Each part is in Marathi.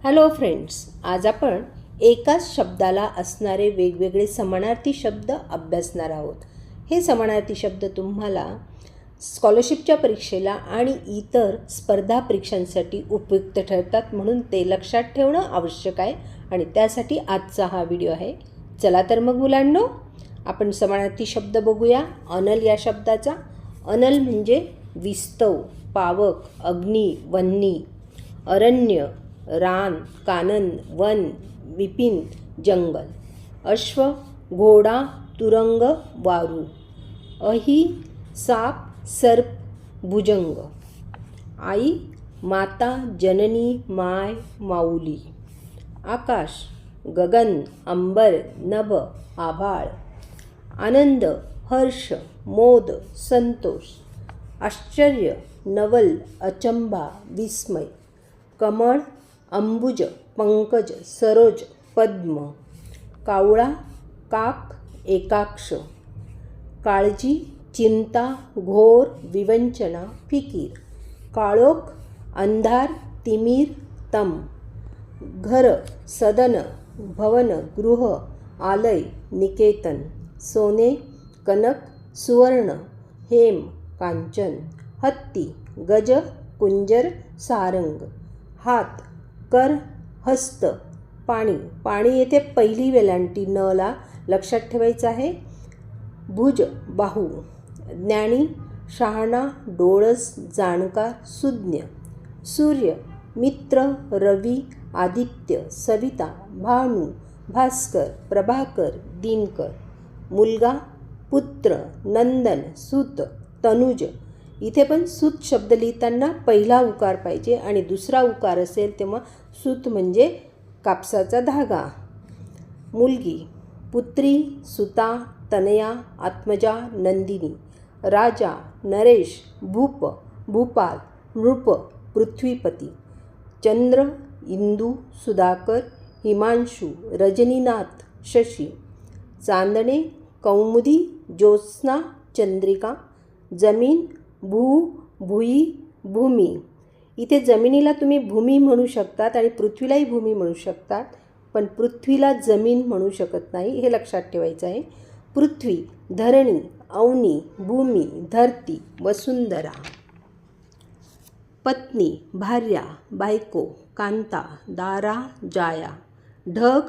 हॅलो फ्रेंड्स, आज आपण एकाच शब्दाला असणारे वेगवेगळे समानार्थी शब्द अभ्यासणार आहोत. हे समानार्थी शब्द तुम्हाला स्कॉलरशिपच्या परीक्षेला आणि इतर स्पर्धा परीक्षांसाठी उपयुक्त ठरतात, म्हणून ते लक्षात ठेवणं आवश्यक आहे आणि त्यासाठी आजचा हा व्हिडिओ आहे. चला तर मग मुलांनो, आपण समानार्थी शब्द बघूया. अनल या शब्दाचा. अनल म्हणजे विस्तव, पावक, अग्नी, वन्नी. अरण्य, रान, कानन, वन, विपिन, जंगल. अश्व, घोडा, तुरंग, वारू. अही, साप, सर्प, भुजंग. आई, माता, जननी, माय, माऊली. आकाश, गगन, अंबर, नभ, आभाळ. आनंद, हर्ष, मोद, संतोष. आश्चर्य, नवल, अचंबा, विस्मय. कमळ, अंबुज, पंकज, सरोज, पद्म. कावळा, काक, एकाक्ष. काळजी, चिंता, घोर, विवंचना, फिकीर. काळोख, अंधार, तिमीर, तम. घर, सदन, भवन, गृह, आलय, निकेतन. सोने, कनक, सुवर्ण, हेम, कांचन. हत्ती, गज, कुंजर, सारंग. हात, कर, हस्त. पाणी, पाणी येथे पहिली वेलांटी नला लक्षात ठेवायचं आहे. भुज, बाहू. ज्ञानी, शहाणा, डोळस, जाणकार, सुज्ञ. सूर्य, मित्र, रवी, आदित्य, सविता, भानू, भास्कर, प्रभाकर, दिनकर. मुलगा, पुत्र, नंदन, सूत, तनुज. इथे पण सूत शब्द लिहिताना पहिला उकार पाहिजे आणि दुसरा उकार असेल तेव्हा सूत म्हणजे कापसाचा धागा. मुलगी, पुत्री, सुता, तनया, आत्मजा, नंदिनी. राजा, नरेश, भूप, भूपाल, नृप, पृथ्वीपती. चंद्र, इंदू, सुधाकर, हिमांशू, रजनीनाथ, शशी. चांदणे, कौमुदी, ज्योत्स्ना, चंद्रिका. जमीन, भू, भुई, भूमी. इथे जमिनीला तुम्ही भूमी म्हणू शकतात आणि पृथ्वीलाही भूमी म्हणू शकतात, पण पृथ्वीला जमीन म्हणू शकत नाही, हे लक्षात ठेवायचं आहे. पृथ्वी, धरणी, अवनी, भूमी, धरती, वसुंधरा. पत्नी, भार्या, बायको, कांता, दारा, जाया. ढग,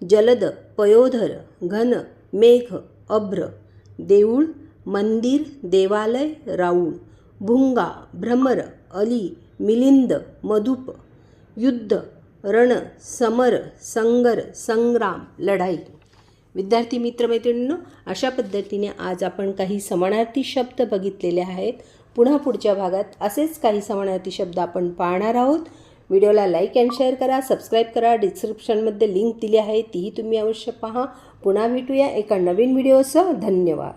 जलद, पयोधर, घन, मेघ, अभ्र. देऊळ, मंदिर, देवालय, राऊळ. भुंगा, भ्रमर, अली, मिलिंद, मधुप. युद्ध, रण, समर, संगर, संग्राम, लढाई. विद्यार्थी मित्रमैत्रिणींनो, अशा पद्धतीने आज आपण काही समानार्थी शब्द बघितलेले आहेत. पुन्हा पुढच्या भागात असेच काही समानार्थी शब्द आपण पाहणार आहोत. व्हिडिओला लाईक अँड शेअर करा, सबस्क्राईब करा. डिस्क्रिप्शनमध्ये लिंक दिली आहे, तीही तुम्ही अवश्य पहा. पुन्हा भेटूया एका नवीन व्हिडिओसह. धन्यवाद.